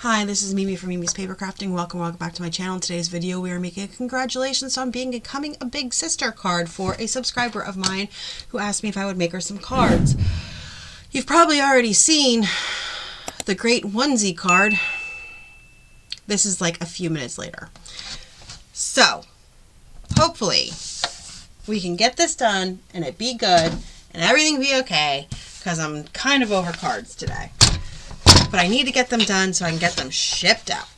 Hi, this is Mimi from Mimi's Paper Crafting. Welcome back to my channel. In today's video, we are making a congratulations on becoming a big sister card for a subscriber of mine who asked me if I would make her some cards. You've probably already seen the great onesie card. This is like a few minutes later. So, hopefully, we can get this done and it be good and everything be okay, because I'm kind of over cards today. But I need to get them done so I can get them shipped out.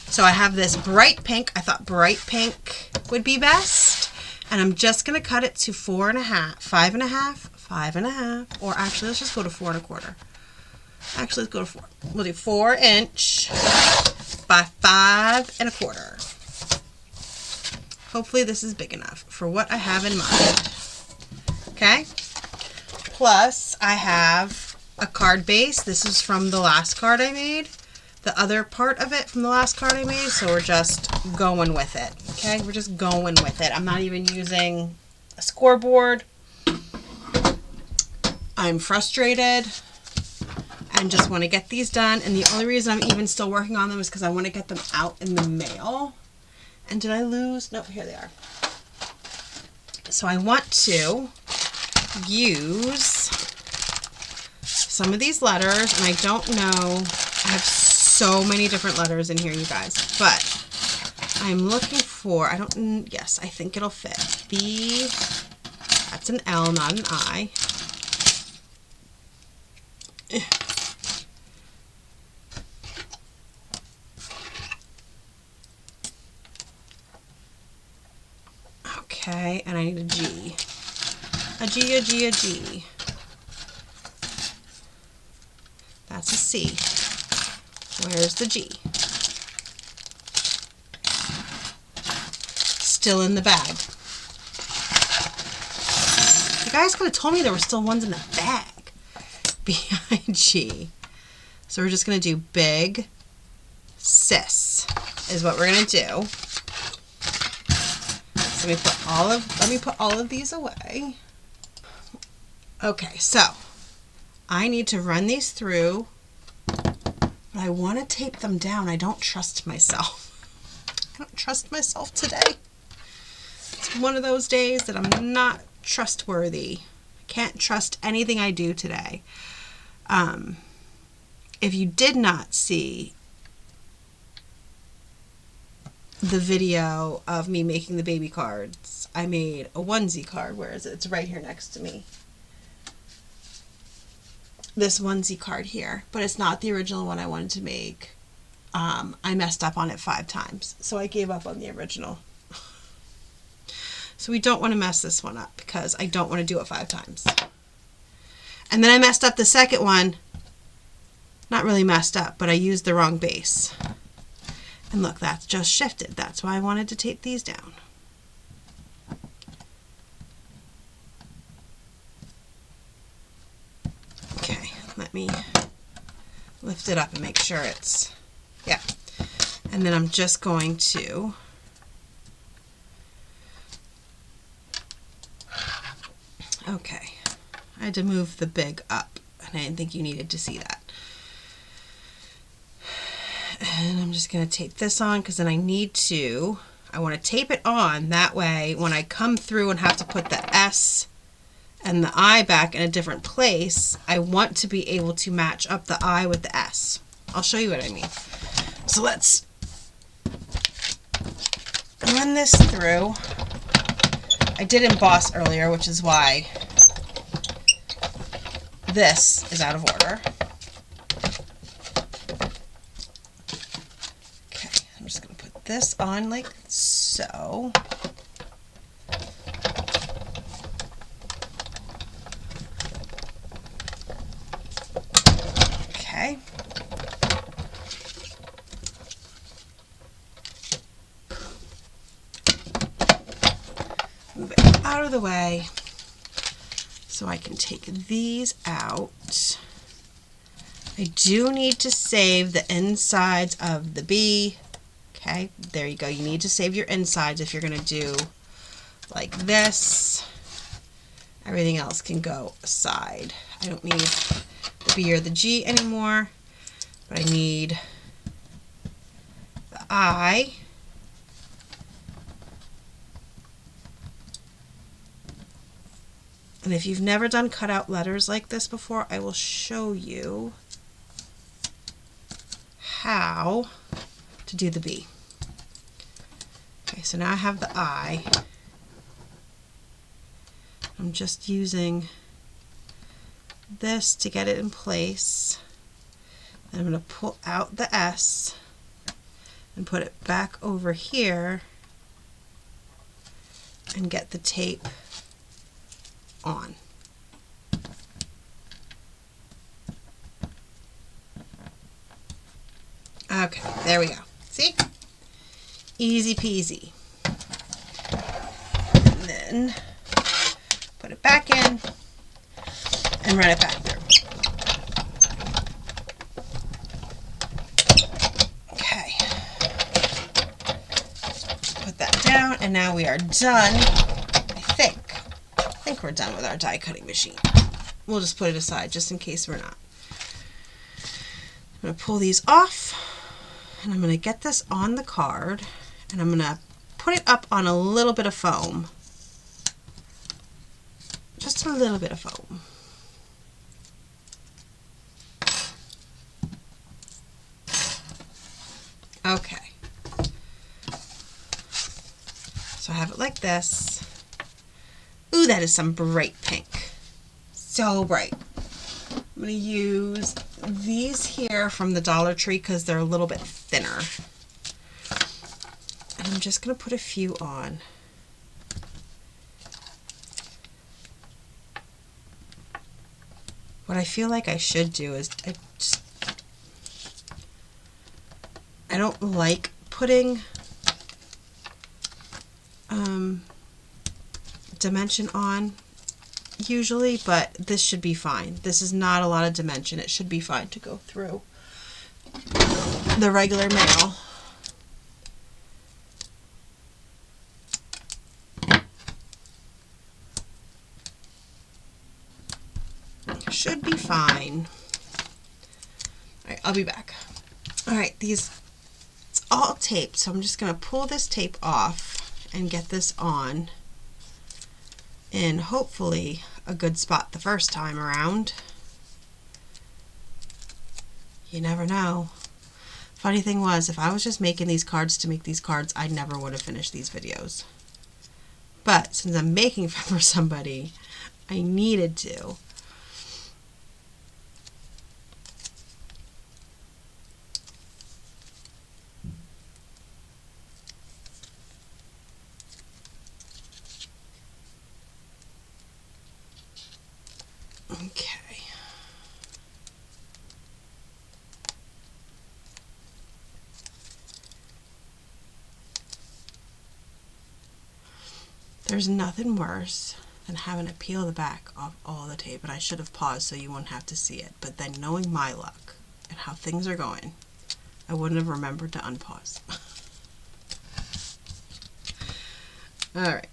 So I have this bright pink. I thought bright pink would be best. And I'm just going to cut it to 4.5, 5.5, 5.5, or actually let's just go to 4 1/4. Actually, let's go to 4. We'll do 4 inch by 5 1/4. Hopefully this is big enough for what I have in mind. Okay? Plus, I have a card base. This is from the last card I made. The other part of it from the last card I made. So we're just going with it. Okay? We're just going with it. I'm not even using a scoreboard. I'm frustrated and just want to get these done. And the only reason I'm even still working on them is because I want to get them out in the mail. And did I lose? Nope, here they are. So I want to use some of these letters, and I don't know, I have so many different letters in here, you guys, but I'm looking for, yes, I think it'll fit. B, that's an L, not an I. Okay, and I need a G. A G, a G, a G. That's a C. Where's the G? Still in the bag. You guys could have told me there were still ones in the bag. B-I-G. So we're just going to do big sis is what we're going to do. So let me put all of these away. Okay, so I need to run these through, but I want to tape them down. I don't trust myself. I don't trust myself today. It's one of those days that I'm not trustworthy. I can't trust anything I do today. If you did not see the video of me making the baby cards, I made a onesie card. Where is it? It's right here next to me. This onesie card here, but it's not the original one I wanted to make. I messed up on it 5 times, so I gave up on the original. So we don't want to mess this one up because I don't want to do it 5 times. And then I messed up the second one. Not really messed up, but I used the wrong base. And look, that's just shifted. That's why I wanted to tape these down. Okay, let me lift it up and make sure it's, yeah. And then I'm just going to okay. I had to move the big up, and I didn't think you needed to see that. And I'm just going to tape this on because then I want to tape it on. That way, when I come through and have to put the S and the I back in a different place, I want to be able to match up the I with the S. I'll show you what I mean. So let's run this through. I did emboss earlier, which is why this is out of order. Okay, I'm just going to put this on like so. Okay. Move it out of the way so I can take these out. I do need to save the insides of the B. Okay, there you go. You need to save your insides if you're going to do like this. Everything else can go aside. I don't need the B or the G anymore. But I need need the I, and if you've never done cutout letters like this before, I will show you how to do the B. Okay, so now I have the I. I'm just using this to get it in place. And I'm going to pull out the S and put it back over here and get the tape on. Okay, there we go. See? Easy peasy. And then put it back in and run it back through. Okay. Put that down, and now we are done. I think we're done with our die cutting machine. We'll just put it aside just in case we're not. I'm going to pull these off, and I'm going to get this on the card, and I'm going to put it up on a little bit of foam. Just a little bit of foam. Okay. So I have it like this. Ooh, that is some bright pink. So bright. I'm going to use these here from the Dollar Tree because they're a little bit thinner. And I'm just going to put a few on. What I feel like I should do is I don't like putting dimension on usually, but this should be fine. This is not a lot of dimension. It should be fine to go through the regular mail. Should be fine. All right, I'll be back. All right, it's all taped, so I'm just going to pull this tape off and get this on in hopefully a good spot the first time around. You never know. Funny thing was, if I was just making these cards to make these cards, I never would have finished these videos. But since I'm making them for somebody, I needed to. Okay. There's nothing worse than having to peel the back off all the tape, and I should have paused so you wouldn't have to see it. But then knowing my luck and how things are going, I wouldn't have remembered to unpause. All right.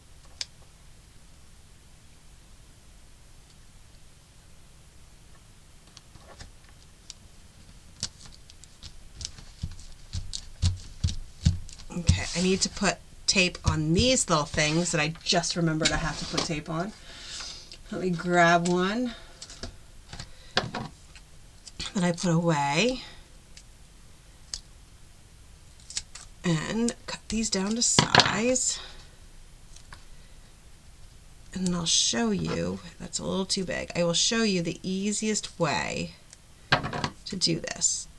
Okay, I need to put tape on these little things that I just remembered I have to put tape on. Let me grab one that I put away and cut these down to size. And I'll show you, that's a little too big, I will show you the easiest way to do this.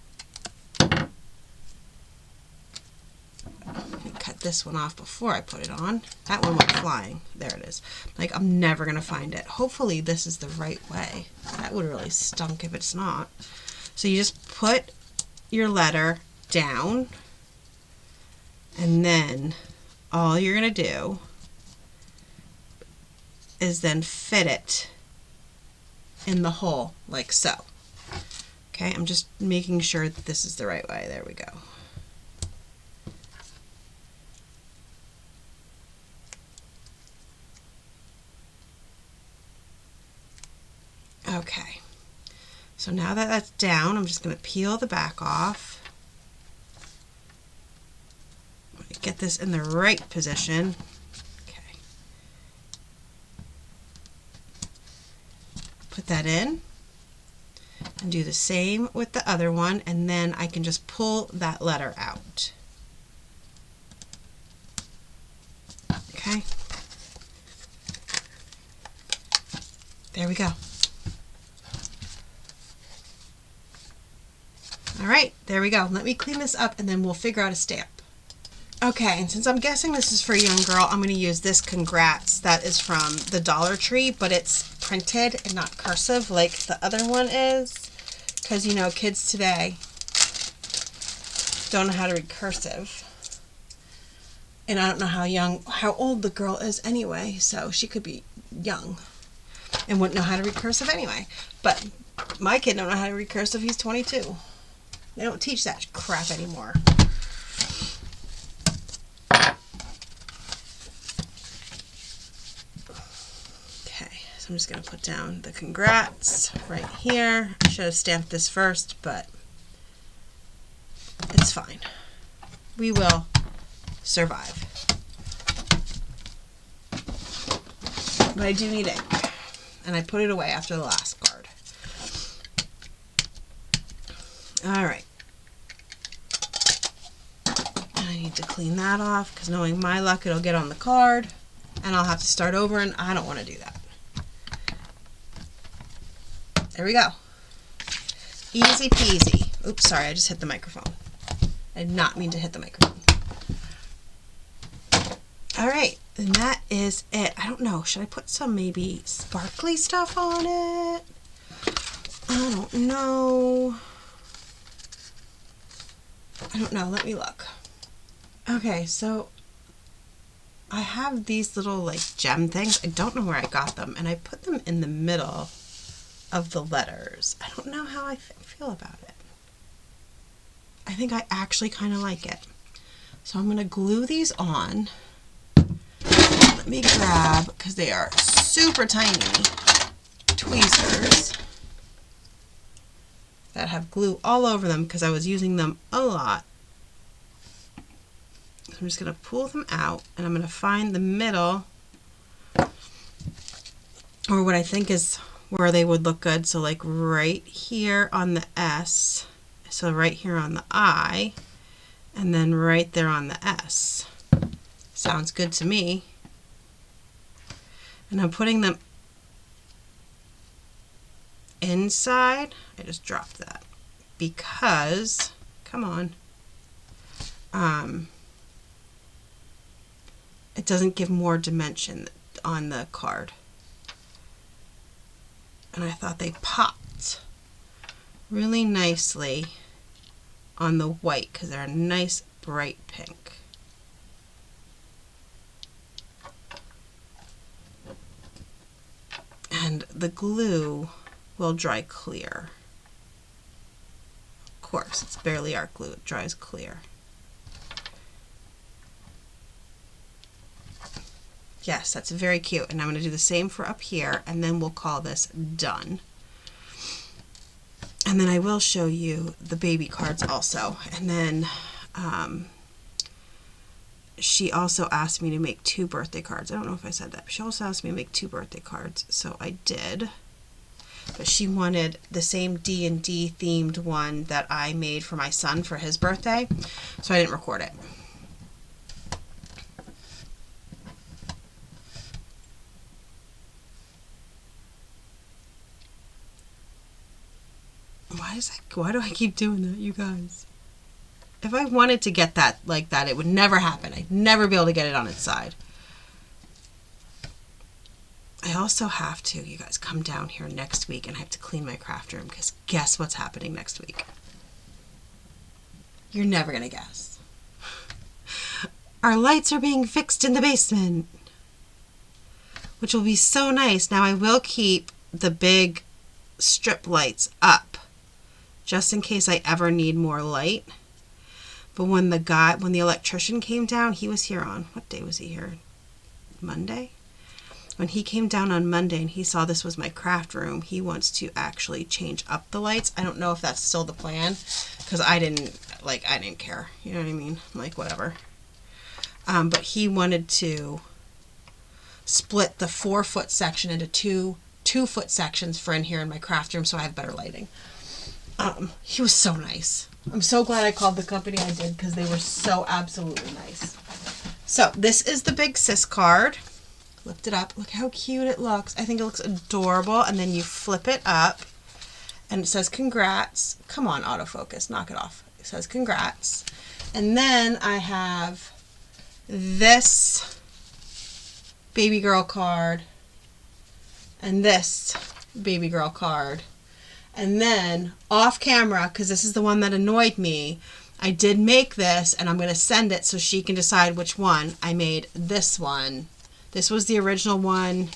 Cut this one off before I put it on. That one went flying. There it is. Like, I'm never going to find it. Hopefully this is the right way. That would really stunk if it's not. So you just put your letter down, and then all you're going to do is then fit it in the hole like so. Okay, I'm just making sure that this is the right way. There we go. So now that that's down, I'm just going to peel the back off. Get this in the right position. Okay. Put that in and do the same with the other one, and then I can just pull that letter out. Okay. There we go. All right, there we go. Let me clean this up and then we'll figure out a stamp. Okay, and since I'm guessing this is for a young girl, I'm going to use this Congrats that is from the Dollar Tree, but it's printed and not cursive like the other one is, because, you know, kids today don't know how to read cursive. And I don't know how old the girl is anyway, so she could be young and wouldn't know how to read cursive anyway. But my kid don't know how to read cursive. He's 22. They don't teach that crap anymore. Okay, so I'm just going to put down the Congrats right here. I should have stamped this first, but it's fine. We will survive. But I do need ink, and I put it away after the last card. All right. And I need to clean that off because knowing my luck, it'll get on the card and I'll have to start over, and I don't want to do that. There we go. Easy peasy. Oops, sorry, I just hit the microphone. I did not mean to hit the microphone. All right, and that is it. I don't know. Should I put some maybe sparkly stuff on it? I don't know. Let me look. Okay, so I have these little like gem things. I don't know where I got them, and I put them in the middle of the letters. I don't know how I feel about it. I think I actually kind of like it. So I'm going to glue these on. Let me grab, because they are super tiny tweezers that have glue all over them because I was using them a lot. So I'm just going to pull them out, and I'm going to find the middle, or what I think is where they would look good. So like right here on the S, so right here on the I, and then right there on the S. Sounds good to me. And I'm putting them inside. I just dropped that because, come on, it doesn't give more dimension on the card. And I thought they popped really nicely on the white because they're a nice bright pink. And the glue will dry clear. Of course, it's barely art glue, it dries clear. Yes, that's very cute. And I'm going to do the same for up here, and then we'll call this done. And then I will show you the baby cards also. And then she also asked me to make 2 birthday cards. I don't know if I said that, but she also asked me to make 2 birthday cards, so I did. But she wanted the same D&D themed one that I made for my son for his birthday, so I didn't record it. Why do I keep doing that, you guys? If I wanted to get that like that, it would never happen. I'd never be able to get it on its side. I also have to, you guys, come down here next week, and I have to clean my craft room because guess what's happening next week? You're never going to guess. Our lights are being fixed in the basement, which will be so nice. Now I will keep the big strip lights up just in case I ever need more light. But when the electrician came down, he was here on, what day was he here? Monday? when he came down on Monday and he saw this was my craft room, he wants to actually change up the lights. I don't know if that's still the plan, because I didn't care. You know what I mean? Like, whatever. But he wanted to split the 4-foot section into two 2-foot sections for in here in my craft room so I have better lighting. He was so nice. I'm so glad I called the company I did, because they were so absolutely nice. So this is the Big Sis card. Lift it up. Look how cute it looks. I think it looks adorable. And then you flip it up and it says congrats. Come on, autofocus, knock it off. It says congrats. And then I have this baby girl card and this baby girl card. And then off camera, because this is the one that annoyed me, I did make this and I'm going to send it so she can decide which one. I made this one. This was the original one,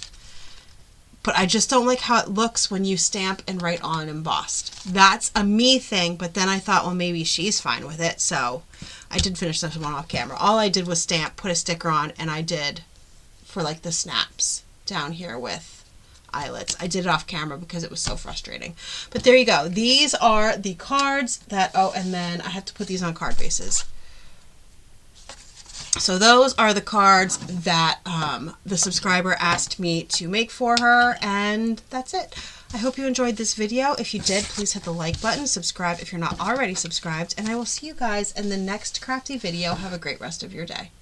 but I just don't like how it looks when you stamp and write on embossed. That's a me thing, but then I thought, well, maybe she's fine with it, so I did finish this one off camera. All I did was stamp, put a sticker on, and I did for like the snaps down here with eyelets. I did it off camera because it was so frustrating. But there you go. These are the cards that, oh, and then I have to put these on card bases. So those are the cards that the subscriber asked me to make for her, and that's it. I hope you enjoyed this video. If you did, please hit the like button, subscribe if you're not already subscribed, and I will see you guys in the next crafty video. Have a great rest of your day.